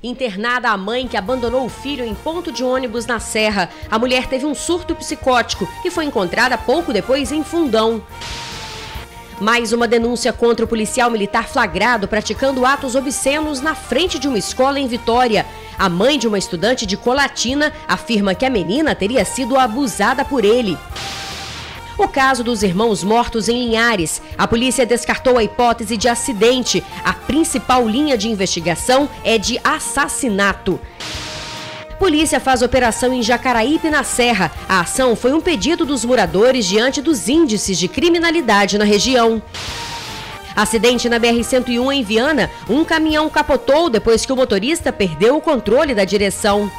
Internada a mãe que abandonou o filho em ponto de ônibus na Serra. A mulher teve um surto psicótico e foi encontrada pouco depois em Fundão. Mais uma denúncia contra o policial militar flagrado praticando atos obscenos na frente de uma escola em Vitória. A mãe de uma estudante de Colatina afirma que a menina teria sido abusada por ele. O caso dos irmãos mortos em Linhares. A polícia descartou a hipótese de acidente. A principal linha de investigação é de assassinato. Polícia faz operação em Jacaraípe, na Serra. A ação foi um pedido dos moradores diante dos índices de criminalidade na região. Acidente na BR-101 em Viana. Um caminhão capotou depois que o motorista perdeu o controle da direção.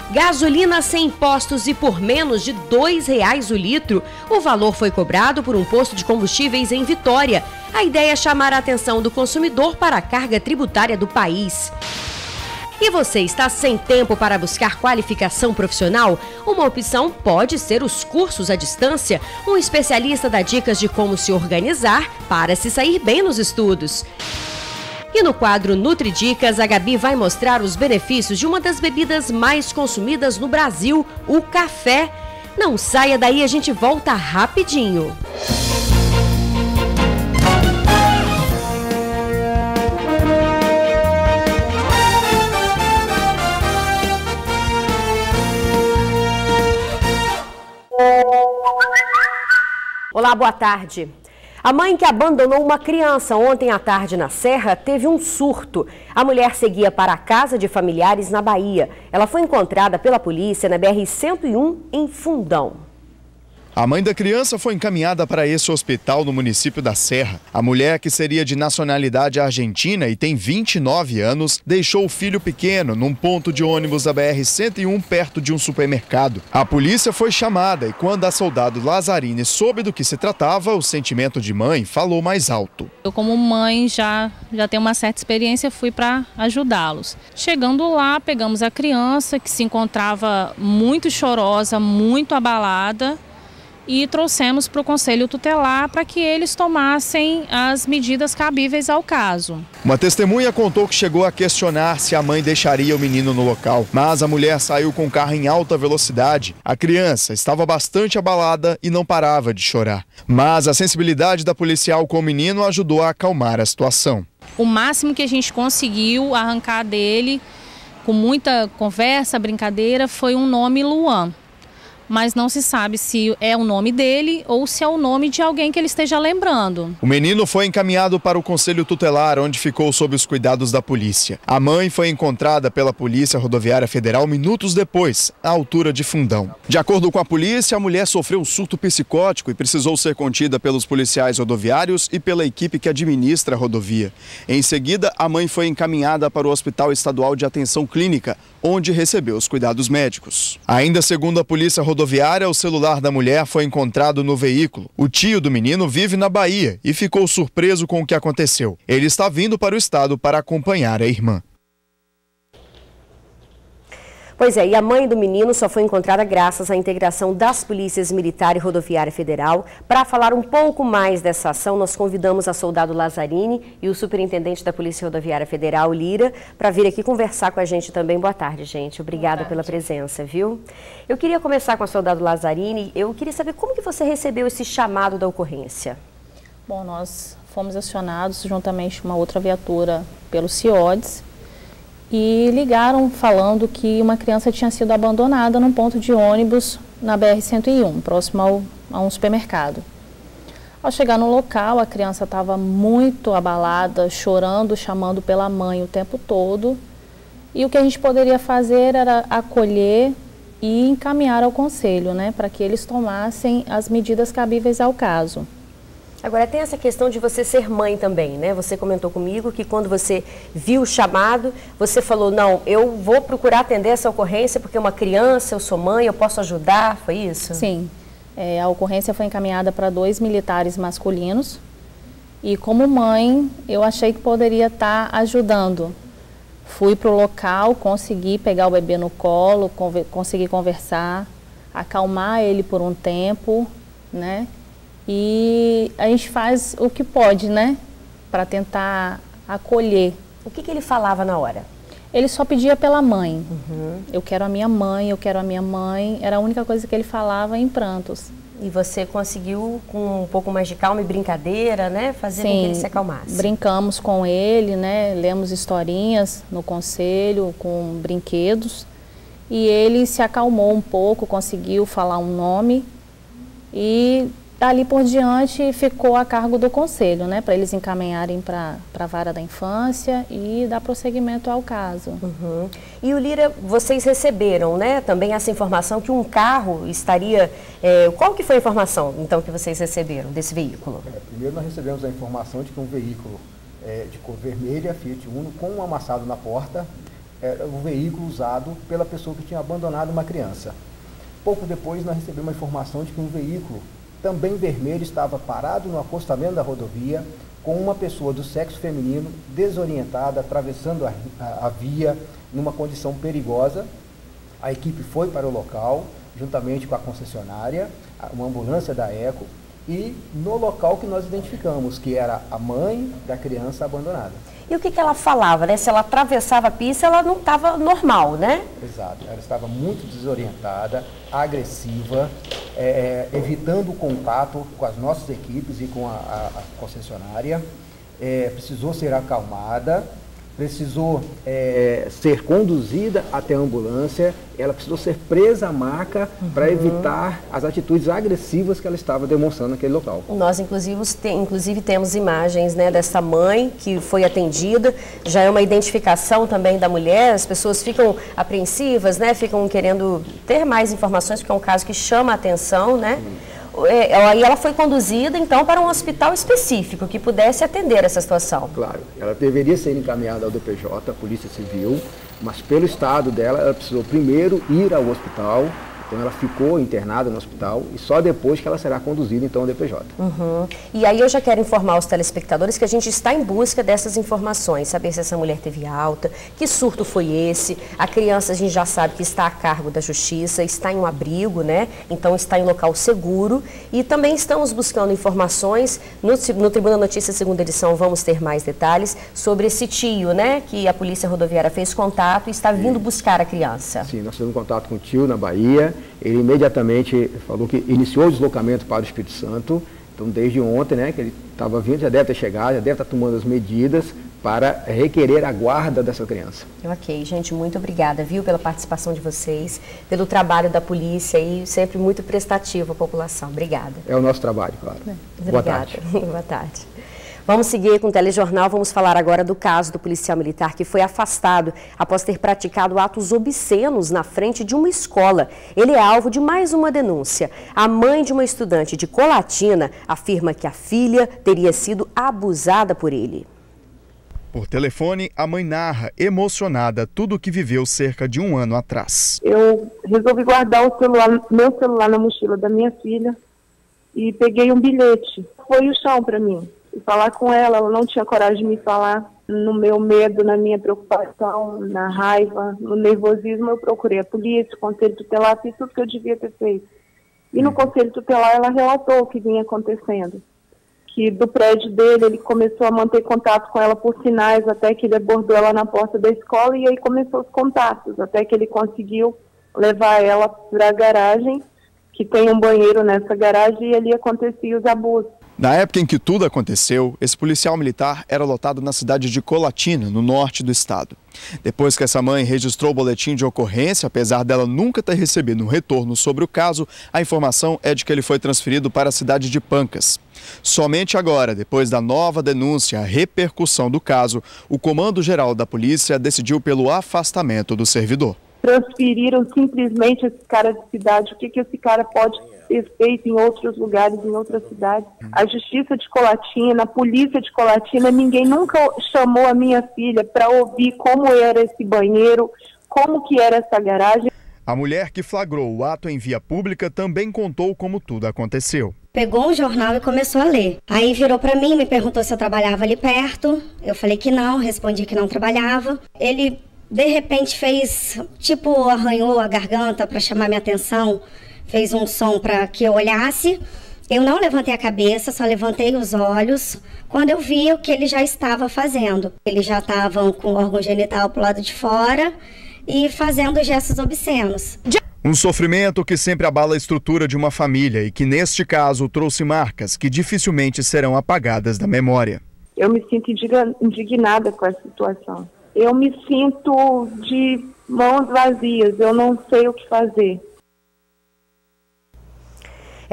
Gasolina sem impostos e por menos de R$ 2,00 o litro. O valor foi cobrado por um posto de combustíveis em Vitória. A ideia é chamar a atenção do consumidor para a carga tributária do país. E você está sem tempo para buscar qualificação profissional? Uma opção pode ser os cursos à distância. Um especialista dá dicas de como se organizar para se sair bem nos estudos. E no quadro Nutridicas, a Gabi vai mostrar os benefícios de uma das bebidas mais consumidas no Brasil, o café. Não saia daí, a gente volta rapidinho. Olá, boa tarde. A mãe que abandonou uma criança ontem à tarde na Serra teve um surto. A mulher seguia para a casa de familiares na Bahia. Ela foi encontrada pela polícia na BR-101 em Fundão. A mãe da criança foi encaminhada para esse hospital no município da Serra. A mulher, que seria de nacionalidade argentina e tem 29 anos, deixou o filho pequeno num ponto de ônibus da BR-101 perto de um supermercado. A polícia foi chamada e quando a soldado Lazzarini soube do que se tratava, o sentimento de mãe falou mais alto. Eu, como mãe, já tenho uma certa experiência, fui para ajudá-los. Chegando lá, pegamos a criança, que se encontrava muito chorosa, muito abalada, e trouxemos para o Conselho Tutelar para que eles tomassem as medidas cabíveis ao caso. Uma testemunha contou que chegou a questionar se a mãe deixaria o menino no local, mas a mulher saiu com o carro em alta velocidade. A criança estava bastante abalada e não parava de chorar. Mas a sensibilidade da policial com o menino ajudou a acalmar a situação. O máximo que a gente conseguiu arrancar dele, com muita conversa, brincadeira, foi um nome Luan. Mas não se sabe se é o nome dele ou se é o nome de alguém que ele esteja lembrando. O menino foi encaminhado para o Conselho Tutelar, onde ficou sob os cuidados da polícia. A mãe foi encontrada pela Polícia Rodoviária Federal minutos depois, à altura de Fundão. De acordo com a polícia, a mulher sofreu um surto psicótico e precisou ser contida pelos policiais rodoviários e pela equipe que administra a rodovia. Em seguida, a mãe foi encaminhada para o Hospital Estadual de Atenção Clínica, onde recebeu os cuidados médicos. Ainda segundo a Polícia Rodoviária, o celular da mulher foi encontrado no veículo. O tio do menino vive na Bahia e ficou surpreso com o que aconteceu. Ele está vindo para o estado para acompanhar a irmã. Pois é, e a mãe do menino só foi encontrada graças à integração das polícias militar e rodoviária federal. Para falar um pouco mais dessa ação, nós convidamos a soldado Lazzarini e o superintendente da Polícia Rodoviária Federal, Lira, para vir aqui conversar com a gente também. Boa tarde, gente. Obrigada pela presença, viu? Eu queria começar com a soldado Lazzarini. Eu queria saber como que você recebeu esse chamado da ocorrência. Bom, nós fomos acionados juntamente com uma outra viatura pelo CIODES, e ligaram falando que uma criança tinha sido abandonada num ponto de ônibus na BR-101, próximo a um supermercado. Ao chegar no local, a criança estava muito abalada, chorando, chamando pela mãe o tempo todo. E o que a gente poderia fazer era acolher e encaminhar ao conselho, né, para que eles tomassem as medidas cabíveis ao caso. Agora, tem essa questão de você ser mãe também, né? Você comentou comigo que quando você viu o chamado, você falou, não, eu vou procurar atender essa ocorrência porque é uma criança, eu sou mãe, eu posso ajudar, foi isso? Sim, a ocorrência foi encaminhada para 2 militares masculinos e como mãe, eu achei que poderia estar ajudando. Fui para o local, consegui pegar o bebê no colo, consegui conversar, acalmar ele por um tempo, né? E a gente faz o que pode, né, para tentar acolher. O que ele falava na hora? Ele só pedia pela mãe. Eu quero a minha mãe, eu quero a minha mãe. Era a única coisa que ele falava em prantos. E você conseguiu, com um pouco mais de calma e brincadeira, né, fazer com que ele se acalmasse? Brincamos com ele, né, lemos historinhas no conselho com brinquedos. E ele se acalmou um pouco, conseguiu falar um nome e dali por diante ficou a cargo do conselho, né, para eles encaminharem para a vara da infância e dar prosseguimento ao caso. E o Lira, vocês receberam, né, também essa informação que um carro estaria... qual que foi a informação, então, que vocês receberam desse veículo? Primeiro nós recebemos a informação de que um veículo de cor vermelha, Fiat Uno, com um amassado na porta, era o veículo usado pela pessoa que tinha abandonado uma criança. Pouco depois nós recebemos a informação de que um veículo também vermelho estava parado no acostamento da rodovia com uma pessoa do sexo feminino desorientada, atravessando a via numa condição perigosa. A equipe foi para o local, juntamente com a concessionária, uma ambulância da ECO, e no local que nós identificamos, que era a mãe da criança abandonada. E o que ela falava, né? Se ela atravessava a pista, ela não estava normal, né? Exato, ela estava muito desorientada, agressiva, evitando o contato com as nossas equipes e com a concessionária, precisou ser acalmada, precisou ser conduzida até a ambulância, ela precisou ser presa à maca para evitar as atitudes agressivas que ela estava demonstrando naquele local. Nós, inclusive temos imagens, né, dessa mãe que foi atendida, já é uma identificação também da mulher, as pessoas ficam apreensivas, né, ficam querendo ter mais informações, porque é um caso que chama a atenção, né? Aí ela foi conduzida, então, para um hospital específico que pudesse atender essa situação. Claro, ela deveria ser encaminhada ao DPJ, a Polícia Civil, mas pelo estado dela, ela precisou primeiro ir ao hospital, então ela ficou internada no hospital e só depois que ela será conduzida, então, ao DPJ. E aí eu já quero informar os telespectadores que a gente está em busca dessas informações, saber se essa mulher teve alta, que surto foi esse, a criança a gente já sabe que está a cargo da justiça, está em um abrigo, né? Então está em local seguro e também estamos buscando informações no Tribuna Notícias segunda edição, vamos ter mais detalhes sobre esse tio, né? Que a Polícia Rodoviária fez contato e está vindo buscar a criança. Sim, nós tivemos contato com o tio na Bahia. Ele imediatamente falou que iniciou o deslocamento para o Espírito Santo. Então, desde ontem, né, que ele estava vindo, já deve ter chegado, já deve estar tomando as medidas para requerer a guarda dessa criança. Ok, gente, muito obrigada, viu, pela participação de vocês, pelo trabalho da polícia e sempre muito prestativo à população. Obrigada. É o nosso trabalho, claro. Boa tarde. Boa tarde. Vamos seguir com o telejornal, vamos falar agora do caso do policial militar que foi afastado após ter praticado atos obscenos na frente de uma escola. Ele é alvo de mais uma denúncia. A mãe de uma estudante de Colatina afirma que a filha teria sido abusada por ele. Por telefone, a mãe narra, emocionada, tudo o que viveu cerca de um ano atrás. Eu resolvi guardar meu celular na mochila da minha filha e peguei um bilhete. Foi o chão para mim. Falar com ela não tinha coragem de me falar. No meu medo, na minha preocupação, na raiva, no nervosismo, eu procurei a polícia, o conselho tutelar, fiz tudo que eu devia ter feito. E no conselho tutelar ela relatou o que vinha acontecendo. Que do prédio dele, ele começou a manter contato com ela por sinais, até que ele abordou ela na porta da escola e aí começou os contatos, até que ele conseguiu levar ela para a garagem, que tem um banheiro nessa garagem, e ali aconteciam os abusos. Na época em que tudo aconteceu, esse policial militar era lotado na cidade de Colatina, no norte do estado. Depois que essa mãe registrou o boletim de ocorrência, apesar dela nunca ter recebido um retorno sobre o caso, a informação é de que ele foi transferido para a cidade de Pancas. Somente agora, depois da nova denúncia, a repercussão do caso, o Comando-Geral da Polícia decidiu pelo afastamento do servidor. Transferiram simplesmente esse cara de cidade. O que esse cara pode ter feito em outros lugares, em outras cidades? A Justiça de Colatina, a Polícia de Colatina, ninguém nunca chamou a minha filha para ouvir como era esse banheiro, como que era essa garagem. A mulher que flagrou o ato em via pública também contou como tudo aconteceu. Pegou um jornal e começou a ler. Aí virou para mim, me perguntou se eu trabalhava ali perto. Eu falei que não, respondi que não trabalhava. Ele de repente fez, arranhou a garganta para chamar minha atenção, fez um som para que eu olhasse Eu não levantei a cabeça, só levantei os olhos quando eu vi o que ele já estava fazendo. Eles já estavam com o órgão genital para o lado de fora e fazendo gestos obscenos. Um sofrimento que sempre abala a estrutura de uma família e que, neste caso, trouxe marcas que dificilmente serão apagadas da memória. Eu me sinto indignada com a situação. Eu me sinto de mãos vazias, eu não sei o que fazer.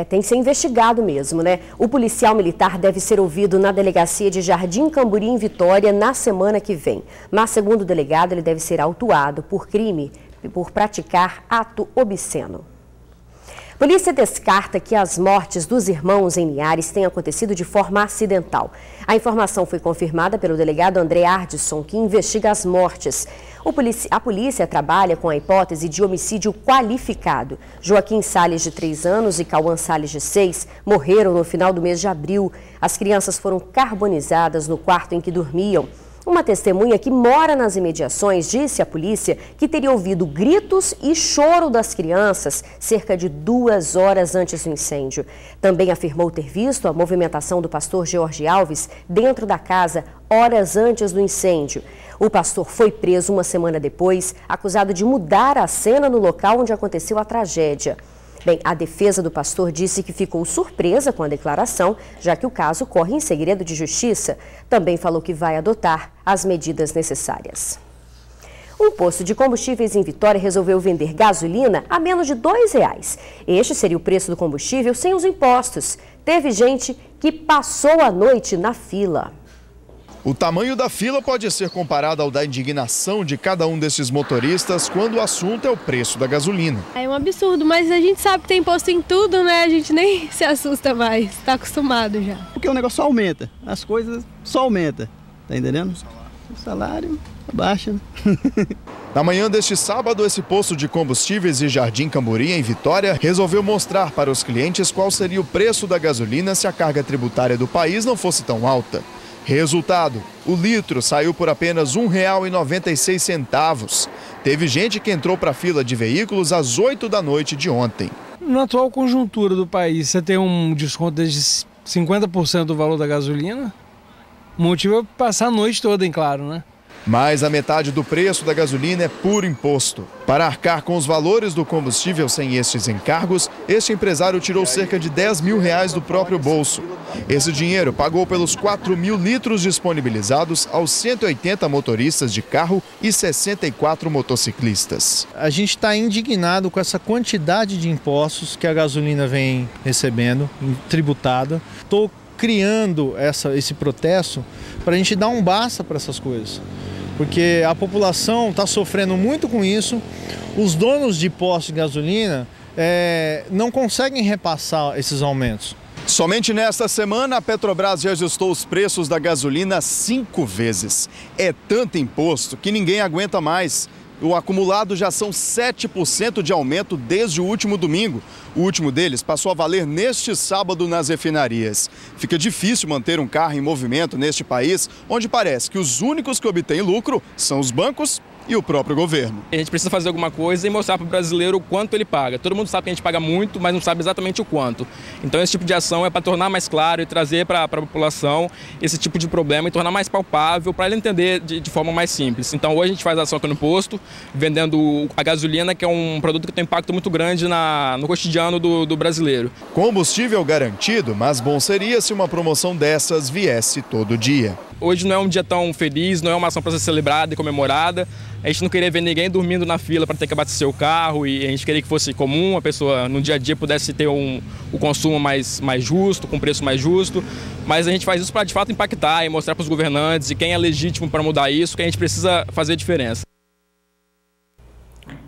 Tem que ser investigado mesmo, né? O policial militar deve ser ouvido na delegacia de Jardim Camburi, em Vitória, na semana que vem. Mas, segundo o delegado, ele deve ser autuado por crime por praticar ato obsceno. Polícia descarta que as mortes dos irmãos em Linhares tenham acontecido de forma acidental. A informação foi confirmada pelo delegado André Ardisson, que investiga as mortes. A polícia trabalha com a hipótese de homicídio qualificado. Joaquim Salles, de 3 anos, e Cauã Salles, de 6, morreram no final do mês de abril. As crianças foram carbonizadas no quarto em que dormiam. Uma testemunha que mora nas imediações disse à polícia que teria ouvido gritos e choro das crianças cerca de 2 horas antes do incêndio. Também afirmou ter visto a movimentação do pastor Jorge Alves dentro da casa horas antes do incêndio. O pastor foi preso uma semana depois, acusado de mudar a cena no local onde aconteceu a tragédia. Bem, a defesa do pastor disse que ficou surpresa com a declaração, já que o caso corre em segredo de justiça. Também falou que vai adotar as medidas necessárias. Um posto de combustíveis em Vitória resolveu vender gasolina a menos de R$2. Este seria o preço do combustível sem os impostos. Teve gente que passou a noite na fila. O tamanho da fila pode ser comparado ao da indignação de cada um desses motoristas quando o assunto é o preço da gasolina. É um absurdo, mas a gente sabe que tem imposto em tudo, né? A gente nem se assusta mais, tá acostumado já. Porque o negócio só aumenta, as coisas só aumentam, tá entendendo? O salário abaixa, né? Na manhã deste sábado, esse posto de combustíveis de Jardim Camburi, em Vitória, resolveu mostrar para os clientes qual seria o preço da gasolina se a carga tributária do país não fosse tão alta. Resultado, o litro saiu por apenas R$ 1,96. Teve gente que entrou para a fila de veículos às 8 da noite de ontem. Na atual conjuntura do país, você tem um desconto de 50% do valor da gasolina. O motivo é passar a noite toda, em claro, né? Mais a metade do preço da gasolina é por imposto. Para arcar com os valores do combustível sem estes encargos, este empresário tirou cerca de R$10 mil do próprio bolso. Esse dinheiro pagou pelos 4 mil litros disponibilizados aos 180 motoristas de carro e 64 motociclistas. A gente está indignado com essa quantidade de impostos que a gasolina vem recebendo, tributada. Estou criando esse protesto para a gente dar um basta para essas coisas. Porque a população está sofrendo muito com isso, os donos de postos de gasolina não conseguem repassar esses aumentos. Somente nesta semana, a Petrobras já ajustou os preços da gasolina 5 vezes. É tanto imposto que ninguém aguenta mais. O acumulado já são 7% de aumento desde o último domingo. O último deles passou a valer neste sábado nas refinarias. Fica difícil manter um carro em movimento neste país, onde parece que os únicos que obtêm lucro são os bancos e o próprio governo. A gente precisa fazer alguma coisa e mostrar para o brasileiro o quanto ele paga. Todo mundo sabe que a gente paga muito, mas não sabe exatamente o quanto. Então esse tipo de ação é para tornar mais claro e trazer para a população esse tipo de problema e tornar mais palpável para ele entender de forma mais simples. Então hoje a gente faz ação aqui no posto, vendendo a gasolina, que é um produto que tem um impacto muito grande no cotidiano do brasileiro. Combustível garantido, mas bom seria se uma promoção dessas viesse todo dia. Hoje não é um dia tão feliz, não é uma ação para ser celebrada e comemorada. A gente não queria ver ninguém dormindo na fila para ter que abastecer o carro e a gente queria que fosse comum, a pessoa no dia a dia pudesse ter o consumo mais justo, com preço mais justo. Mas a gente faz isso para de fato impactar e mostrar para os governantes e quem é legítimo para mudar isso, que a gente precisa fazer diferença.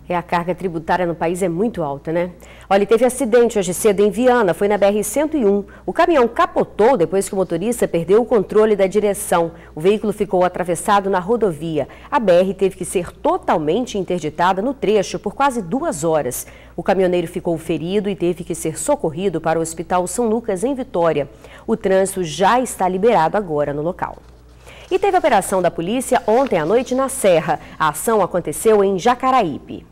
A carga tributária no país é muito alta, né? Olha, teve acidente hoje cedo em Viana, foi na BR-101. O caminhão capotou depois que o motorista perdeu o controle da direção. O veículo ficou atravessado na rodovia. A BR teve que ser totalmente interditada no trecho por quase 2 horas. O caminhoneiro ficou ferido e teve que ser socorrido para o Hospital São Lucas, em Vitória. O trânsito já está liberado agora no local. E teve operação da polícia ontem à noite na Serra. A ação aconteceu em Jacaraípe.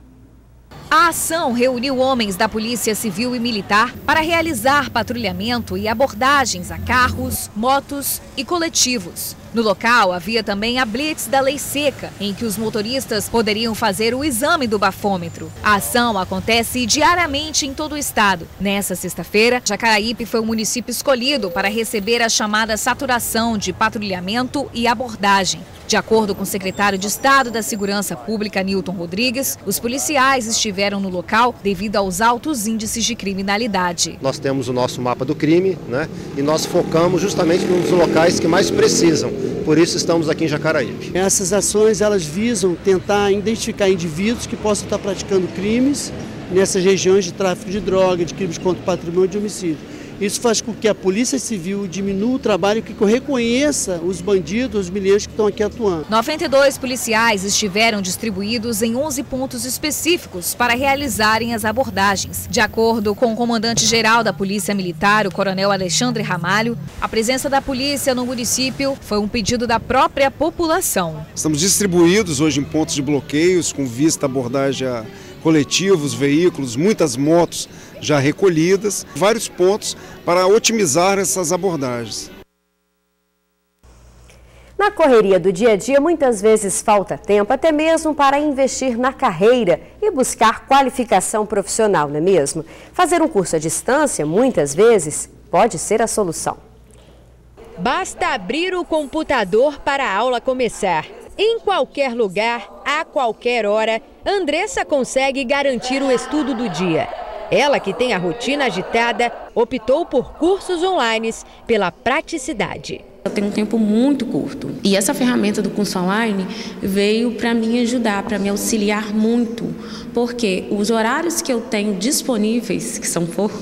A ação reuniu homens da Polícia Civil e Militar para realizar patrulhamento e abordagens a carros, motos e coletivos. No local, havia também a blitz da lei seca, em que os motoristas poderiam fazer o exame do bafômetro. A ação acontece diariamente em todo o estado. Nessa sexta-feira, Jacaraípe foi o município escolhido para receber a chamada saturação de patrulhamento e abordagem. De acordo com o secretário de Estado da Segurança Pública, Nilton Rodrigues, os policiais estiveram no local devido aos altos índices de criminalidade. Nós temos o nosso mapa do crime, né? E nós focamos justamente nos locais que mais precisam. Por isso estamos aqui em Jacaraípe. Essas ações elas visam tentar identificar indivíduos que possam estar praticando crimes nessas regiões de tráfico de droga, de crimes contra o patrimônio e de homicídio. Isso faz com que a Polícia Civil diminua o trabalho, que reconheça os bandidos, os milhares que estão aqui atuando. 92 policiais estiveram distribuídos em 11 pontos específicos para realizarem as abordagens. De acordo com o comandante-geral da Polícia Militar, o coronel Alexandre Ramalho, a presença da polícia no município foi um pedido da própria população. Estamos distribuídos hoje em pontos de bloqueios, com vista à abordagem a coletivos, veículos, muitas motos já recolhidas, vários pontos para otimizar essas abordagens. Na correria do dia a dia, muitas vezes falta tempo até mesmo para investir na carreira e buscar qualificação profissional, não é mesmo? Fazer um curso à distância, muitas vezes, pode ser a solução. Basta abrir o computador para a aula começar. Em qualquer lugar, a qualquer hora, Andressa consegue garantir o estudo do dia. Ela, que tem a rotina agitada, optou por cursos online pela praticidade. Eu tenho um tempo muito curto e essa ferramenta do curso online veio para me ajudar, para me auxiliar muito, porque os horários que eu tenho disponíveis, que são pouco,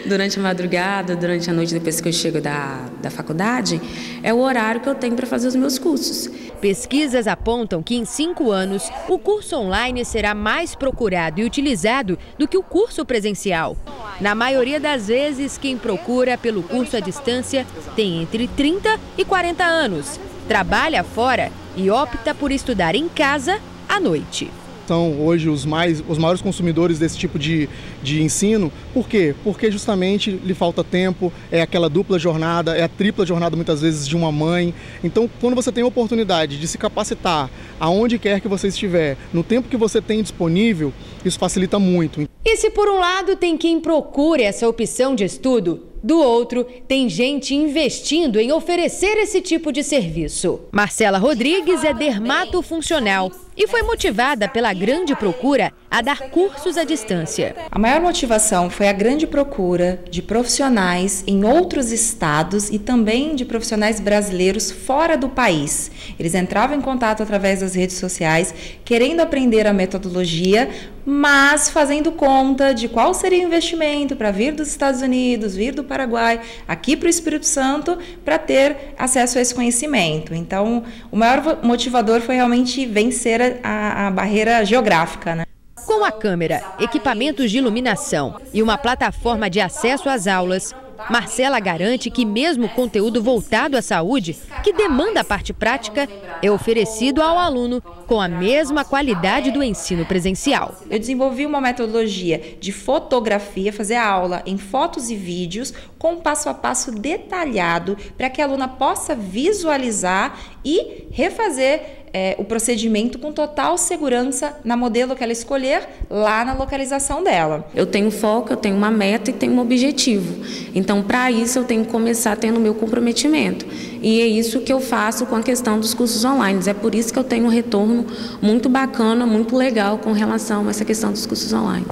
durante a madrugada, durante a noite, depois que eu chego da faculdade, é o horário que eu tenho para fazer os meus cursos. Pesquisas apontam que em 5 anos, o curso online será mais procurado e utilizado do que o curso presencial. Na maioria das vezes, quem procura pelo curso à distância tem entre 30 e 40 anos, trabalha fora e opta por estudar em casa à noite. São hoje os maiores consumidores desse tipo de ensino. Por quê? Porque justamente lhe falta tempo, é aquela dupla jornada, é a tripla jornada muitas vezes de uma mãe. Então, quando você tem a oportunidade de se capacitar aonde quer que você estiver, no tempo que você tem disponível, isso facilita muito. E se por um lado tem quem procure essa opção de estudo, do outro, tem gente investindo em oferecer esse tipo de serviço. Marcela Rodrigues é dermatofuncional e foi motivada pela grande procura a dar cursos à distância. A maior motivação foi a grande procura de profissionais em outros estados e também de profissionais brasileiros fora do país. Eles entravam em contato através das redes sociais, querendo aprender a metodologia, mas fazendo conta de qual seria o investimento para vir dos Estados Unidos, vir do Paraguai, aqui para o Espírito Santo, para ter acesso a esse conhecimento. Então, o maior motivador foi realmente vencer a barreira geográfica, né? Com a câmera, equipamentos de iluminação e uma plataforma de acesso às aulas, Marcela garante que mesmo o conteúdo voltado à saúde, que demanda a parte prática, é oferecido ao aluno com a mesma qualidade do ensino presencial. Eu desenvolvi uma metodologia de fotografia, fazer a aula em fotos e vídeos com um passo a passo detalhado para que a aluna possa visualizar e refazer o procedimento com total segurança na modelo que ela escolher lá na localização dela. Eu tenho foco, eu tenho uma meta e tenho um objetivo. Então, para isso, eu tenho que começar tendo o meu comprometimento. E é isso que eu faço com a questão dos cursos online. É por isso que eu tenho um retorno muito bacana, muito legal com relação a essa questão dos cursos online.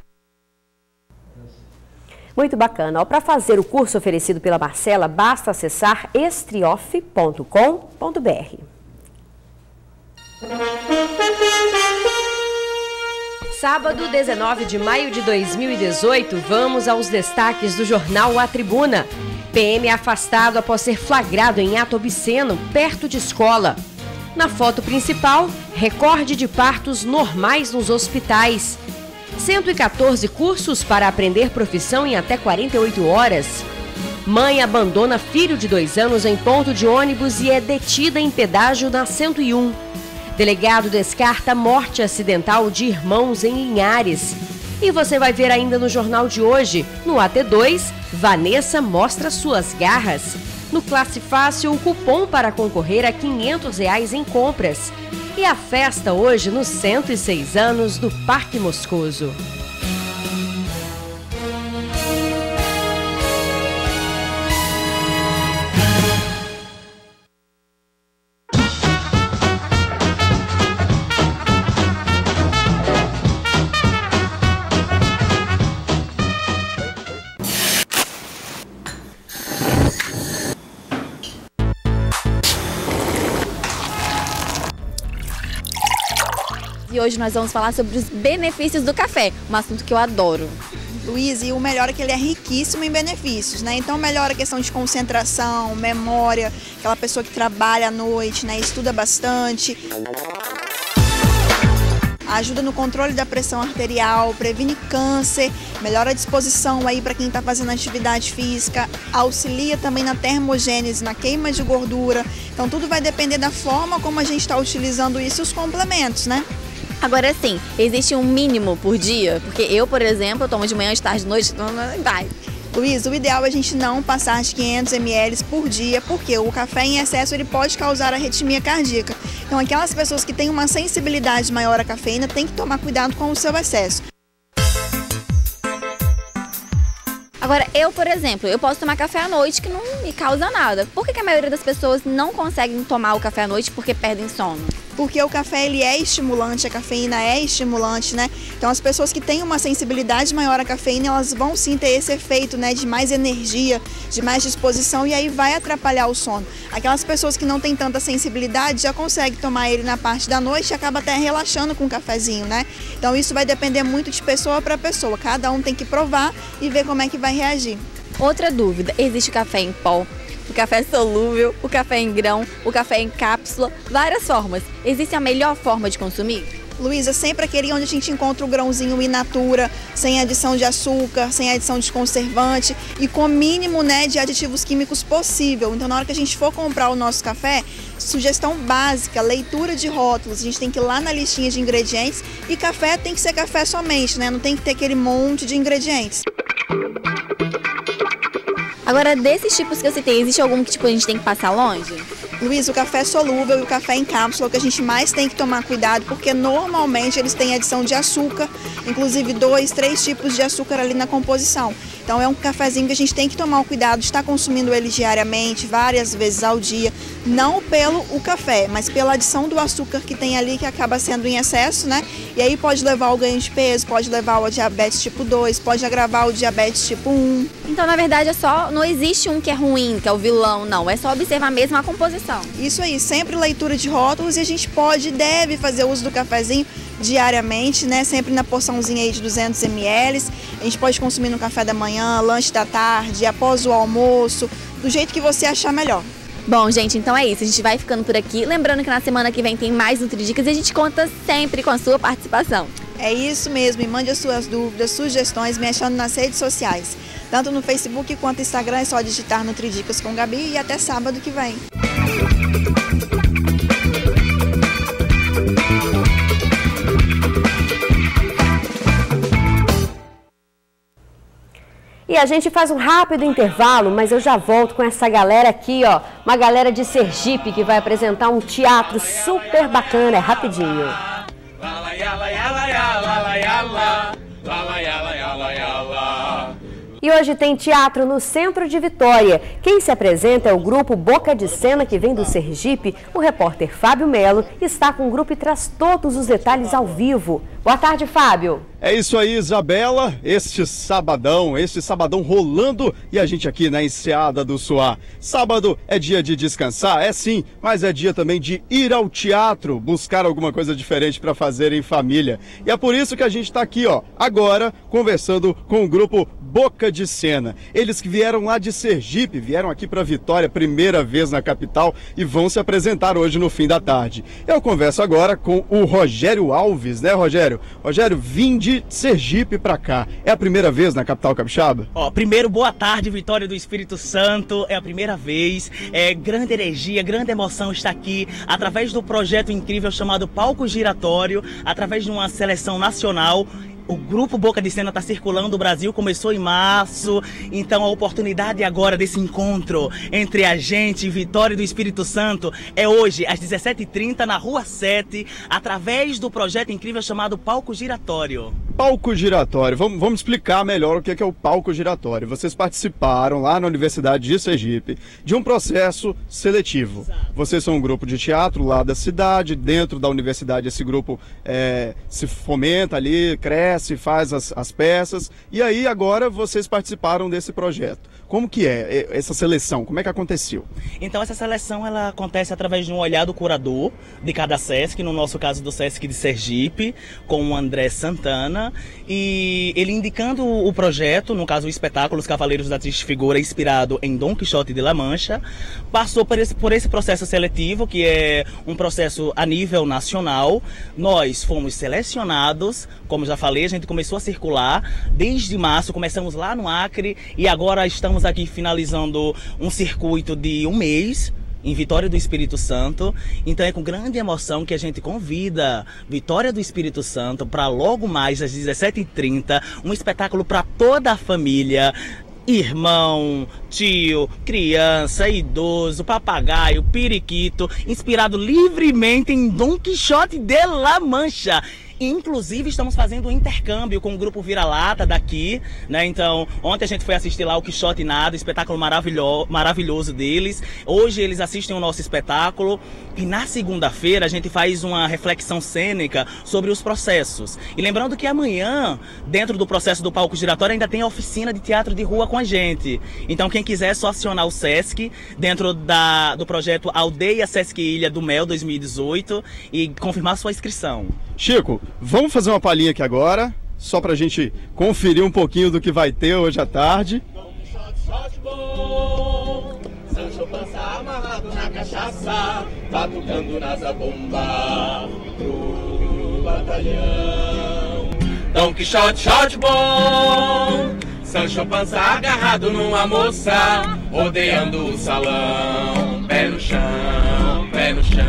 Muito bacana. Para fazer o curso oferecido pela Marcela, basta acessar estriof.com.br. Sábado, 19 de maio de 2018, vamos aos destaques do jornal A Tribuna. PM é afastado após ser flagrado em ato obsceno perto de escola. Na foto principal, recorde de partos normais nos hospitais. 114 cursos para aprender profissão em até 48 horas. Mãe abandona filho de 2 anos em ponto de ônibus e é detida em pedágio na 101. Delegado descarta morte acidental de irmãos em Linhares. E você vai ver ainda no jornal de hoje, no AT2, Vanessa mostra suas garras. No Classe Fácil, o cupom para concorrer a R$500 em compras. E a festa hoje nos 106 anos do Parque Moscoso. E hoje nós vamos falar sobre os benefícios do café, um assunto que eu adoro. Luiz, e o melhor é que ele é riquíssimo em benefícios, né? Então melhora a questão de concentração, memória, aquela pessoa que trabalha à noite, né? Estuda bastante. Ajuda no controle da pressão arterial, previne câncer, melhora a disposição aí para quem está fazendo atividade física, auxilia também na termogênese, na queima de gordura. Então tudo vai depender da forma como a gente está utilizando isso e os complementos, né? Agora sim, existe um mínimo por dia? Porque eu, por exemplo, eu tomo de manhã, de tarde, de noite, então vai. Luiz, o ideal é a gente não passar de 500 ml por dia, porque o café em excesso ele pode causar arritmia cardíaca. Então aquelas pessoas que têm uma sensibilidade maior à cafeína têm que tomar cuidado com o seu excesso. Agora, eu, por exemplo, eu posso tomar café à noite que não me causa nada. Por que a maioria das pessoas não conseguem tomar o café à noite porque perdem sono? Porque o café ele é estimulante, a cafeína é estimulante, né? Então as pessoas que têm uma sensibilidade maior à cafeína, elas vão sim ter esse efeito, né, de mais energia, de mais disposição e aí vai atrapalhar o sono. Aquelas pessoas que não têm tanta sensibilidade já conseguem tomar ele na parte da noite e acaba até relaxando com o cafezinho, né? Então isso vai depender muito de pessoa para pessoa, cada um tem que provar e ver como é que vai reagir. Outra dúvida, existe o café em pó? O café solúvel, o café em grão, o café em cápsula, várias formas. Existe a melhor forma de consumir? Luísa, sempre aquele onde a gente encontra o grãozinho in natura, sem adição de açúcar, sem adição de conservante e com o mínimo, né, de aditivos químicos possível. Então, na hora que a gente for comprar o nosso café, sugestão básica, leitura de rótulos, a gente tem que ir lá na listinha de ingredientes e café tem que ser café somente, né? Não tem que ter aquele monte de ingredientes. Agora, desses tipos que eu citei, existe algum que a gente tem que passar longe? Luiz, o café solúvel e o café em cápsula, o que a gente mais tem que tomar cuidado, porque normalmente eles têm adição de açúcar, inclusive 2, 3 tipos de açúcar ali na composição. Então é um cafezinho que a gente tem que tomar o cuidado de estar consumindo ele diariamente, várias vezes ao dia, não pelo o café, mas pela adição do açúcar que tem ali, que acaba sendo em excesso, né? E aí pode levar ao ganho de peso, pode levar ao diabetes tipo 2, pode agravar o diabetes tipo 1. Então, na verdade, não existe um que é ruim, que é o vilão, não. É só observar mesmo a composição. Isso aí, sempre leitura de rótulos e a gente pode e deve fazer uso do cafezinho diariamente, né? Sempre na porçãozinha aí de 200 ml. A gente pode consumir no café da manhã, lanche da tarde, após o almoço, do jeito que você achar melhor. Bom, gente, então é isso. A gente vai ficando por aqui. Lembrando que na semana que vem tem mais NutriDicas e a gente conta sempre com a sua participação. É isso mesmo. E mande as suas dúvidas, sugestões, me achando nas redes sociais. Tanto no Facebook quanto no Instagram é só digitar NutriDicas com Gabi e até sábado que vem. E a gente faz um rápido intervalo, mas eu já volto com essa galera aqui, ó. Uma galera de Sergipe que vai apresentar um teatro super bacana, é rapidinho. E hoje tem teatro no centro de Vitória. Quem se apresenta é o grupo Boca de Cena, que vem do Sergipe. O repórter Fábio Melo está com o grupo e traz todos os detalhes ao vivo. Boa tarde, Fábio. É isso aí, Isabela. Este sabadão rolando e a gente aqui na Enseada do Suá. Sábado é dia de descansar, é sim, mas é dia também de ir ao teatro, buscar alguma coisa diferente para fazer em família. E é por isso que a gente está aqui, ó, agora, conversando com o grupo Boca de Sena. Eles que vieram lá de Sergipe, vieram aqui para Vitória, primeira vez na capital, e vão se apresentar hoje no fim da tarde. Eu converso agora com o Rogério Alves, né, Rogério? Rogério, vim de Sergipe para cá. É a primeira vez na capital capixaba? Primeiro, boa tarde, Vitória do Espírito Santo. É a primeira vez. Grande energia, grande emoção estar aqui através do projeto incrível chamado Palco Giratório, através de uma seleção nacional. O grupo Boca de Sena está circulando o Brasil, começou em março, então a oportunidade agora desse encontro entre a gente e Vitória do Espírito Santo é hoje, às 17h30, na Rua 7, através do projeto incrível chamado Palco Giratório. Palco Giratório, vamos explicar melhor o que é o Palco Giratório. Vocês participaram lá na Universidade de Sergipe de um processo seletivo. Vocês são um grupo de teatro lá da cidade, dentro da universidade esse grupo se fomenta ali, cresce, faz as peças, e aí agora vocês participaram desse projeto. Como que é essa seleção? Como é que aconteceu? Então essa seleção ela acontece através de um olhar do curador de cada SESC, no nosso caso do SESC de Sergipe, com o André Santana, e ele indicando o projeto, no caso o espetáculo Os Cavaleiros da Triste Figura, inspirado em Dom Quixote de La Mancha, passou por esse processo seletivo, que é um processo a nível nacional. Nós fomos selecionados, como já falei, a gente começou a circular desde março, começamos lá no Acre e agora estamos aqui finalizando um circuito de um mês em Vitória do Espírito Santo. Então é com grande emoção que a gente convida Vitória do Espírito Santo para logo mais às 17h30, um espetáculo para toda a família. Irmão, tio, criança, idoso, papagaio, periquito, inspirado livremente em Dom Quixote de La Mancha. Inclusive estamos fazendo um intercâmbio com o grupo Vira-Lata daqui, né? Então ontem a gente foi assistir lá o Quixote Nada, espetáculo maravilhoso deles. Hoje eles assistem o nosso espetáculo e na segunda-feira a gente faz uma reflexão cênica sobre os processos. E lembrando que amanhã, dentro do processo do Palco Giratório, ainda tem a oficina de teatro de rua com a gente. Então quem quiser é só acionar o SESC dentro do projeto Aldeia Sesc Ilha do Mel 2018 e confirmar sua inscrição. Chico, vamos fazer uma palhinha aqui agora, só pra gente conferir um pouquinho do que vai ter hoje à tarde. Sancho Panza amarrado na cachaça, batucando na zabumba pro batalhão. Dom Quixote, shot bom, Sancho Panza agarrado numa moça, rodeando o salão, pé no chão, pé no chão.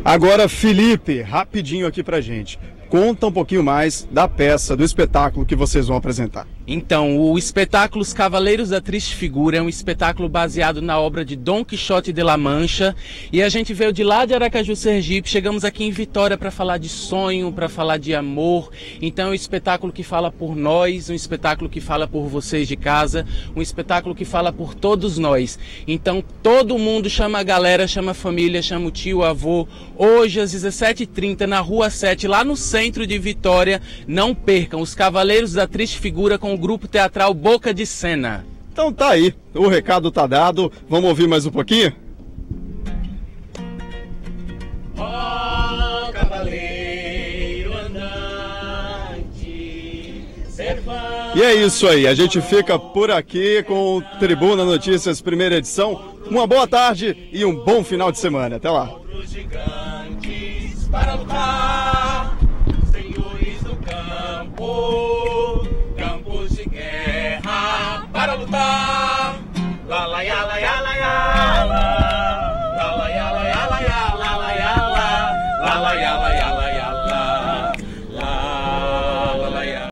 Agora, Felipe, rapidinho aqui pra gente. Conta um pouquinho mais da peça, do espetáculo que vocês vão apresentar. Então, o espetáculo Os Cavaleiros da Triste Figura é um espetáculo baseado na obra de Dom Quixote de La Mancha. E a gente veio de lá de Aracaju, Sergipe, chegamos aqui em Vitória para falar de sonho, para falar de amor. Então é um espetáculo que fala por nós, um espetáculo que fala por vocês de casa, um espetáculo que fala por todos nós. Então todo mundo chama a galera, chama a família, chama o tio, o avô. Hoje às 17h30 na Rua 7, lá no centro de Vitória. Não percam, Os Cavaleiros da Triste Figura com o grupo teatral Boca de Sena. Então tá aí, o recado tá dado. Vamos ouvir mais um pouquinho? Ó cavaleiro andante, servão. E é isso aí, a gente fica por aqui com o Tribuna Notícias, primeira edição. Uma boa tarde e um bom final de semana. Até lá. Gigantes para lutar, senhores do campo.